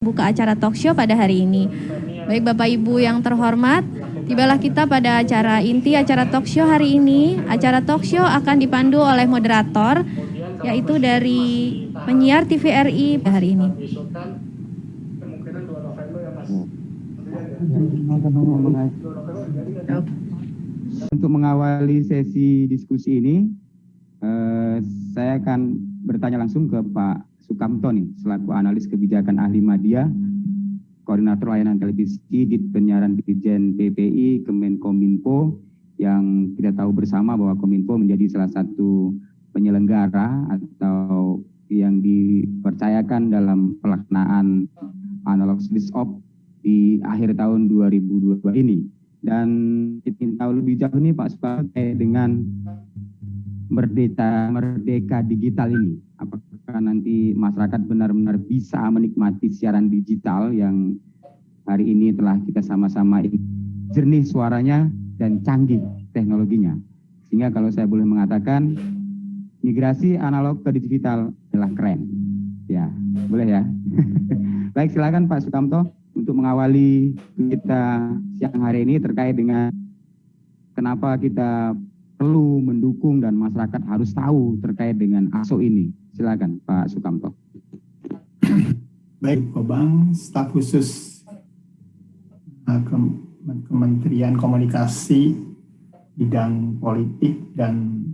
Buka acara talkshow pada hari ini. Baik Bapak Ibu yang terhormat, tibalah kita pada acara inti acara talkshow hari ini. Acara talkshow akan dipandu oleh moderator, yaitu dari penyiar TVRI hari ini. Untuk mengawali sesi diskusi ini, saya akan bertanya langsung ke Pak Sukamto nih, selaku analis kebijakan ahli media, koordinator layanan televisi di penyiaran Dirjen PPI Kemenkominfo, yang kita tahu bersama bahwa Kominfo menjadi salah satu penyelenggara atau yang dipercayakan dalam pelaksanaan analog switch off di akhir tahun 2022 ini. Dan kita ingin tahu lebih jauh nih Pak Sukamto dengan merdeka digital ini, apakah nanti masyarakat benar-benar bisa menikmati siaran digital yang hari ini telah kita sama-sama jernih suaranya dan canggih teknologinya, sehingga kalau saya boleh mengatakan migrasi analog ke digital adalah keren ya, boleh ya. Baik, silakan Pak Sukamto untuk mengawali kita siang hari ini terkait dengan kenapa kita perlu mendukung dan masyarakat harus tahu terkait dengan ASO ini. Silakan Pak Sukamto. Baik, Kobang, staf khusus Kementerian Komunikasi bidang politik dan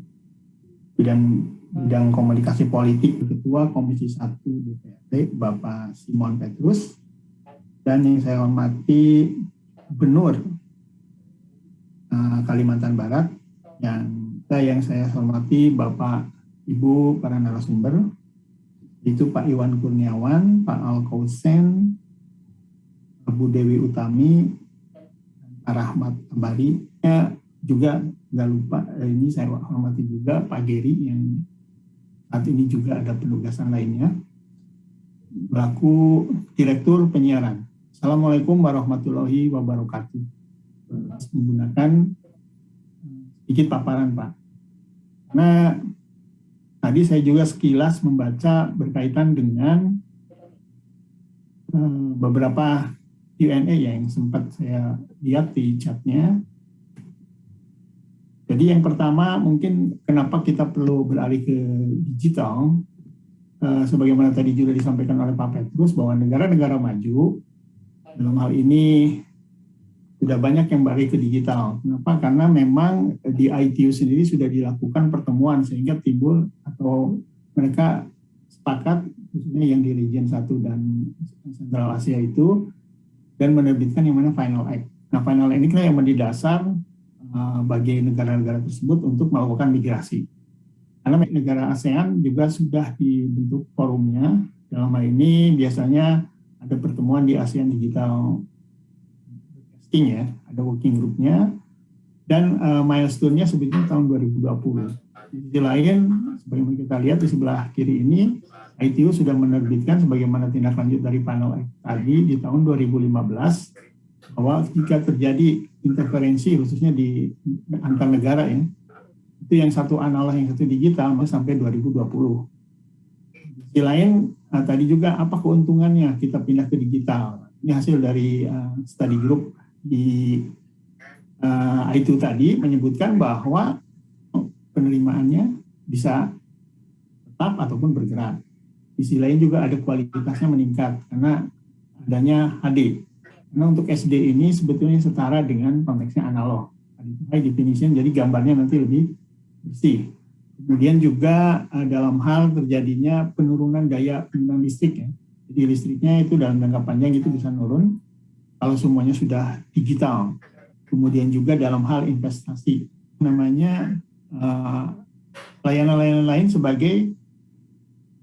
bidang komunikasi politik, Ketua Komisi 1 DPRD Bapak Simon Petrus, dan yang saya hormati Gubernur Kalimantan Barat, yang saya hormati Bapak Ibu para narasumber, itu Pak Iwan Kurniawan, Pak Alkausen, Bu Dewi Utami, Pak Rahmat Abadi, juga nggak lupa ini saya hormati juga Pak Geri yang saat ini juga ada penugasan lainnya, selaku Direktur Penyiaran. Assalamualaikum warahmatullahi wabarakatuh. Menggunakan sedikit paparan Pak. Karena tadi saya juga sekilas membaca berkaitan dengan beberapa Q&A yang sempat saya lihat di chatnya. Jadi yang pertama mungkin kenapa kita perlu beralih ke digital, sebagaimana tadi juga disampaikan oleh Pak Petrus bahwa negara-negara maju dalam hal ini sudah banyak yang balik ke digital. Kenapa? Karena memang di ITU sendiri sudah dilakukan pertemuan sehingga timbul atau mereka sepakat, khususnya yang di region 1 dan Sentral Asia itu, dan menerbitkan yang mana Final Act. Nah, Final Act ini kan yang menjadi dasar bagi negara-negara tersebut untuk melakukan migrasi. Karena negara ASEAN juga sudah dibentuk forumnya. Dalam hal ini biasanya ada pertemuan di ASEAN Digital ya, ada working group-nya, dan milestone-nya sebetulnya tahun 2020. Di sisi lain, sebagaimana kita lihat di sebelah kiri ini, ITU sudah menerbitkan sebagaimana tindak lanjut dari Final Act tadi di tahun 2015, bahwa jika terjadi interferensi khususnya di antar negara ya, itu yang satu analog yang satu digital sampai 2020. Di sisi lain, tadi juga apa keuntungannya kita pindah ke digital? Ini hasil dari study group di itu tadi menyebutkan bahwa penerimaannya bisa tetap ataupun bergerak. Di sisi lain juga ada kualitasnya meningkat karena adanya HD. Karena untuk SD ini sebetulnya setara dengan konteksnya analog. High definition, jadi gambarnya nanti lebih bersih. Kemudian juga dalam hal terjadinya penurunan daya penggunaan listrik ya. Jadi listriknya itu dalam jangka panjang itu bisa turun kalau semuanya sudah digital. Kemudian juga dalam hal investasi, namanya layanan-layanan lain sebagai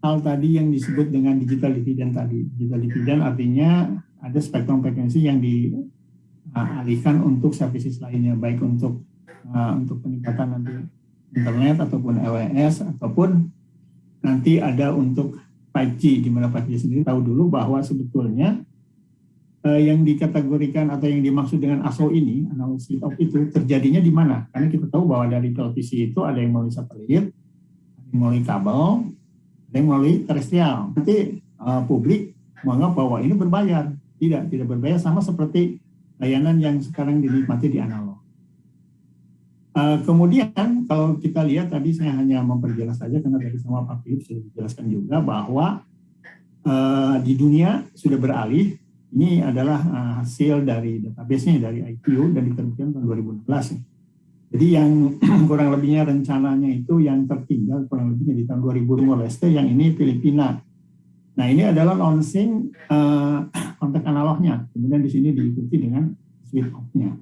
hal tadi yang disebut dengan digital dividend tadi. Digital dividend artinya ada spektrum frekuensi yang dialihkan untuk services lainnya, baik untuk peningkatan nanti internet ataupun LWS ataupun nanti ada untuk 5G, di mana 5G sendiri tahu dulu bahwa sebetulnya yang dikategorikan atau yang dimaksud dengan ASO ini, analog switch off itu terjadinya di mana? Karena kita tahu bahwa dari televisi itu ada yang melalui satelit, ada yang melalui kabel, ada yang melalui terestrial. Nanti publik menganggap bahwa ini berbayar. Tidak berbayar, sama seperti layanan yang sekarang dinikmati di analog. Kemudian kalau kita lihat tadi saya hanya memperjelas saja karena tadi sama Pak Philip sudah dijelaskan juga bahwa di dunia sudah beralih. Ini adalah hasil dari database-nya dari ITU dan diterbitkan tahun 2016. Jadi yang kurang lebihnya rencananya itu yang tertinggal kurang lebihnya di tahun 2015 yang ini Filipina. Nah ini adalah launching kontak analognya. Kemudian di sini diikuti dengan switch off-nya.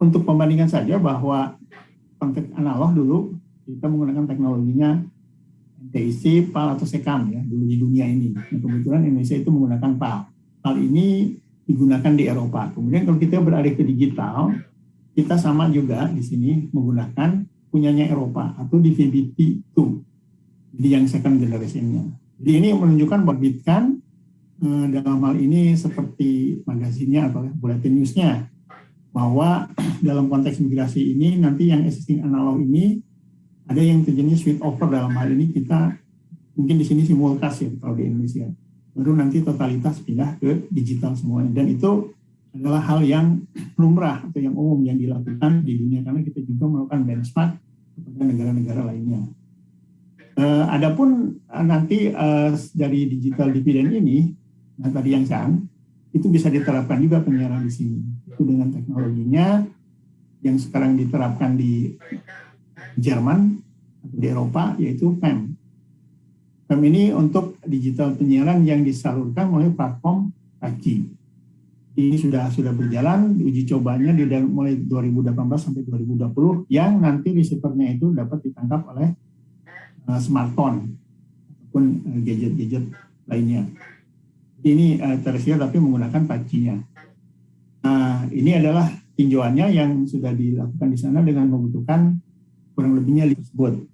Untuk pembandingan saja bahwa kontak analog dulu kita menggunakan teknologinya NTIC, PAL atau SECAM ya dulu di dunia ini. Nah, kebetulan Indonesia itu menggunakan PAL. PAL ini digunakan di Eropa. Kemudian kalau kita beralih ke digital, kita sama juga di sini menggunakan punyanya Eropa atau DVB-T2. Jadi yang second generation-nya. Jadi ini menunjukkan bahwa Bitkan dalam hal ini seperti magazinnya atau bulletin news-nya, bahwa dalam konteks migrasi ini nanti yang existing analog ini ada yang terjadi switch over. Dalam hal ini kita mungkin di sini simulkas ya kalau di Indonesia, baru nanti totalitas pindah ke digital semuanya, dan itu adalah hal yang lumrah atau yang umum yang dilakukan di dunia karena kita juga melakukan benchmark kepada negara-negara lainnya. Adapun nanti dari digital dividend ini, nah tadi yang itu bisa diterapkan juga penyiaran di sini. Itu dengan teknologinya yang sekarang diterapkan di Jerman atau di Eropa, yaitu PEM. PEM ini untuk digital penyiaran yang disalurkan melalui platform 5G. Ini sudah berjalan, uji cobanya mulai 2018 sampai 2020, yang nanti receiver-nya itu dapat ditangkap oleh smartphone ataupun gadget-gadget lainnya. Ini tersier tapi menggunakan 5G-nya. Nah, ini adalah tinjauannya yang sudah dilakukan di sana dengan membutuhkan kurang lebihnya tersebut.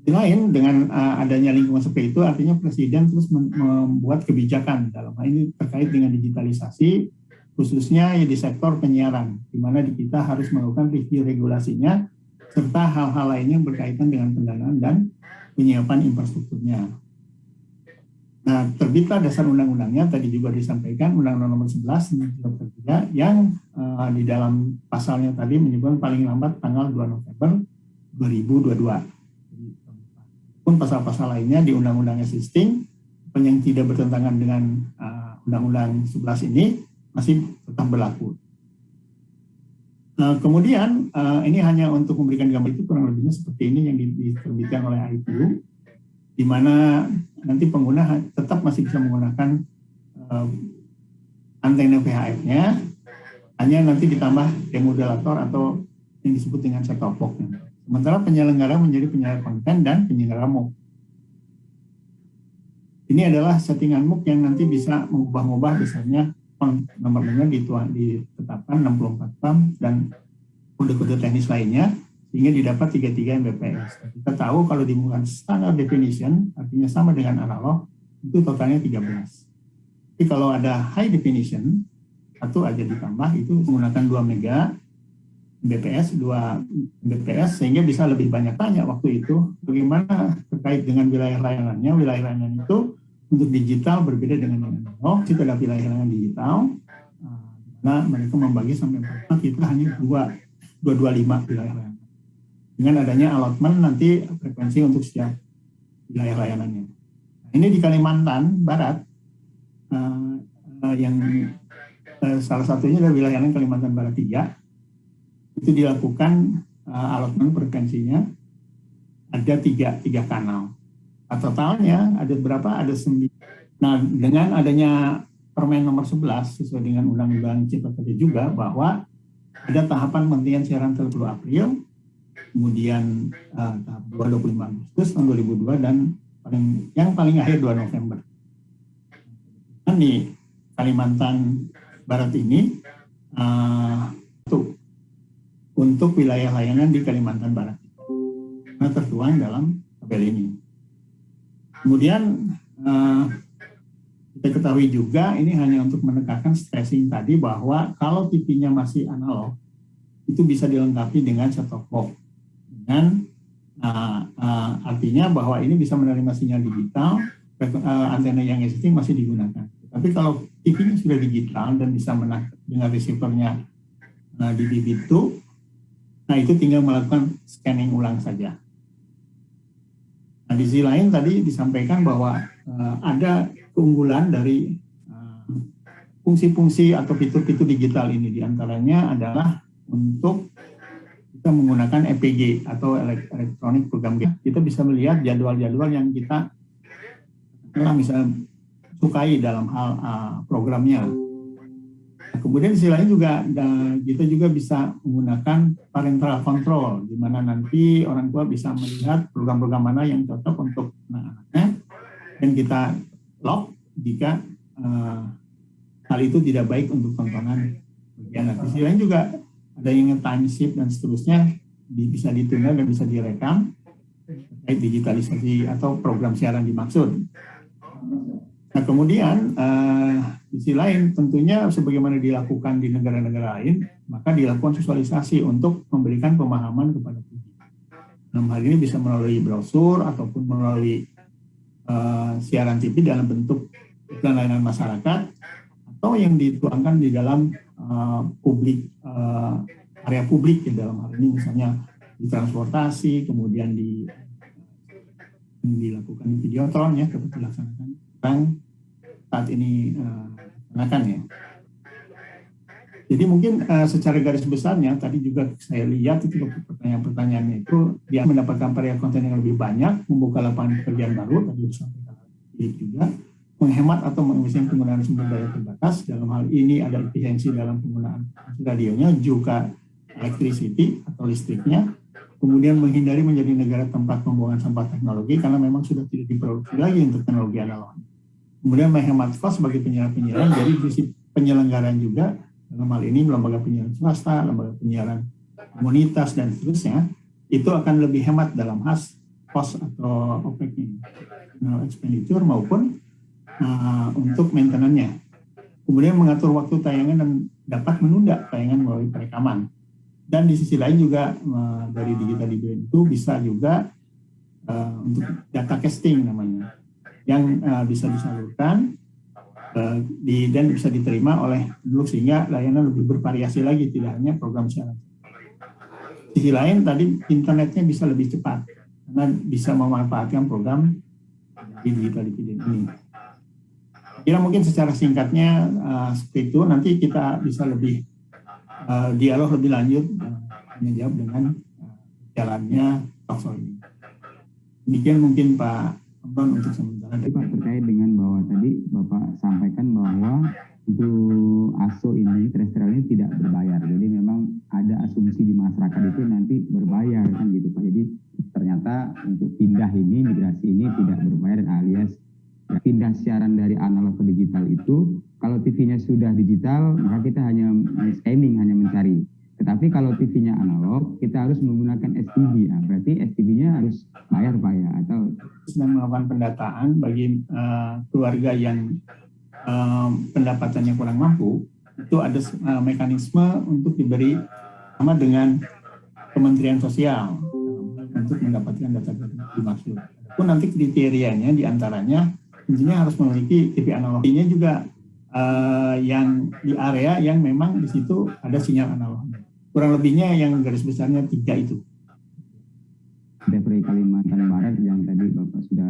Di lain, dengan adanya lingkungan seperti itu, artinya Presiden terus membuat kebijakan dalam hal ini terkait dengan digitalisasi, khususnya di sektor penyiaran, di mana kita harus melakukan review regulasinya, serta hal-hal lainnya yang berkaitan dengan pendanaan dan penyiapan infrastrukturnya. Nah, terbitlah dasar undang-undangnya, tadi juga disampaikan, Undang-Undang Nomor 11 yang di dalam pasalnya tadi menyebutkan paling lambat tanggal 2 November 2022. Pun pasal-pasal lainnya di Undang-Undang Existing yang tidak bertentangan dengan Undang-Undang 11 ini masih tetap berlaku. Kemudian ini hanya untuk memberikan gambar, itu kurang lebihnya seperti ini yang diterbitkan oleh ITU, di mana nanti pengguna tetap masih bisa menggunakan antena VHF-nya, hanya nanti ditambah demodulator atau yang disebut dengan set-top box-nya. Sementara penyelenggara menjadi penyelenggara konten dan penyelenggara MOOC. Ini adalah settingan MOOC yang nanti bisa mengubah-ubah, misalnya nomor-nomornya ditetapkan 64 PAM dan kode-kode teknis lainnya, sehingga didapat 33 Mbps. Kita tahu kalau dimulai standard definition, artinya sama dengan analog, itu totalnya 13. Tapi kalau ada high definition, satu aja ditambah, itu menggunakan 2 Mbps, 2 Mbps, sehingga bisa lebih banyak tanya waktu itu. Bagaimana terkait dengan wilayah layanannya? Wilayah layanan itu untuk digital berbeda dengan analog. Itu adalah wilayah layanan digital. Nah, mereka membagi sampai 4, kita hanya 225 wilayah layanan. Dengan adanya allotment nanti frekuensi untuk setiap wilayah layanannya. Nah, ini di Kalimantan Barat, yang salah satunya adalah wilayah layanan Kalimantan Barat 3, itu dilakukan allotment frekuensinya ada 3 kanal. Totalnya ada berapa? Ada 9. Nah, dengan adanya Permen nomor 11 sesuai dengan Undang-Undang Cipta Kerja juga, bahwa ada tahapan penghentian siaran 30 April, kemudian tahap 25 Agustus tahun 2002, dan yang paling akhir 2 November. Dan di Kalimantan Barat ini untuk wilayah layanan di Kalimantan Barat, karena tertuang dalam tabel ini. Kemudian kita ketahui juga ini hanya untuk menekankan stressing tadi, bahwa kalau TV-nya masih analog, itu bisa dilengkapi dengan set-top box dengan Artinya bahwa ini bisa menerima sinyal digital, antena yang existing masih digunakan. Tapi kalau TV-nya sudah digital dan bisa menangkap dengan receiver-nya di bibit itu, nah itu tinggal melakukan scanning ulang saja. Nah, di sisi lain tadi disampaikan bahwa ada keunggulan dari fungsi-fungsi atau fitur-fitur digital ini. Di antaranya adalah untuk kita menggunakan EPG atau Electronic Program Guide. Kita bisa melihat jadwal-jadwal yang kita misalnya sukai dalam hal programnya. Kemudian di sisi lain juga kita juga bisa menggunakan parental control, di mana nanti orang tua bisa melihat program-program mana yang cocok untuk anak-anaknya, dan kita lock jika hal itu tidak baik untuk tontonan bagi anak. Di sisi lain juga ada yang time shift dan seterusnya bisa ditunda dan bisa direkam terkait digitalisasi atau program siaran dimaksud. Nah kemudian di sisi lain tentunya sebagaimana dilakukan di negara-negara lain, maka dilakukan sosialisasi untuk memberikan pemahaman kepada publik. Dalam hal ini bisa melalui brosur ataupun melalui siaran TV dalam bentuk iklan layanan masyarakat, atau yang dituangkan di dalam publik, area publik ya, dalam hal ini misalnya di transportasi, kemudian dilakukan di videotron ya, dapat dilaksanakan saat ini laksanakan ya. Jadi mungkin secara garis besarnya tadi juga saya lihat itu pertanyaan-pertanyaannya itu dia mendapatkan varian konten yang lebih banyak, membuka lapangan pekerjaan baru, tadi disampaikan juga menghemat atau mengemiskan penggunaan sumber daya terbatas. Dalam hal ini ada efisiensi dalam penggunaan radionya, juga electricity atau listriknya. Kemudian menghindari menjadi negara tempat pembuangan sampah teknologi karena memang sudah tidak diproduksi lagi untuk teknologi analog. Kemudian menghemat kos bagi penyiaran-penyiaran, jadi sisi penyelenggaraan juga dalam hal ini lembaga penyiaran swasta, lembaga penyiaran komunitas dan seterusnya, itu akan lebih hemat dalam kos atau OPEX expenditure maupun untuk maintenance-nya. Kemudian mengatur waktu tayangan dan dapat menunda tayangan melalui perekaman. Dan di sisi lain juga dari digital dividend itu bisa juga untuk data casting namanya, yang bisa disalurkan dan bisa diterima oleh penduduk sehingga layanan lebih bervariasi lagi, tidak hanya program siaran. Di sisi lain tadi internetnya bisa lebih cepat karena bisa memanfaatkan program di digital dividend ini. Kira mungkin secara singkatnya seperti itu. Nanti kita bisa lebih dialog lebih lanjut menjawab dengan jalannya talkshow ini. Demikian mungkin Pak Anton untuk sementara. Pak, terkait dengan bahwa tadi Bapak sampaikan bahwa untuk ASO ini, terestrial ini tidak berbayar. Jadi memang ada asumsi di masyarakat itu nanti berbayar kan gitu Pak. Jadi ternyata untuk pindah ini, migrasi ini tidak berbayar, alias pindah siaran dari analog ke digital itu, kalau TV-nya sudah digital, maka kita hanya scanning, hanya mencari. Tetapi kalau TV-nya analog, kita harus menggunakan STB. Nah, berarti STB-nya harus bayar Pak ya? Atau sedang melakukan pendataan bagi keluarga yang pendapatannya kurang mampu, itu ada mekanisme untuk diberi sama dengan Kementerian Sosial untuk mendapatkan data dimaksud. Pun nanti kriterianya diantaranya tentunya harus memiliki TV analoginya juga yang di area yang memang di situ ada sinyal analog. Kurang lebihnya yang garis besarnya 3 itu. DPRI Kalimantan Barat yang tadi Bapak sudah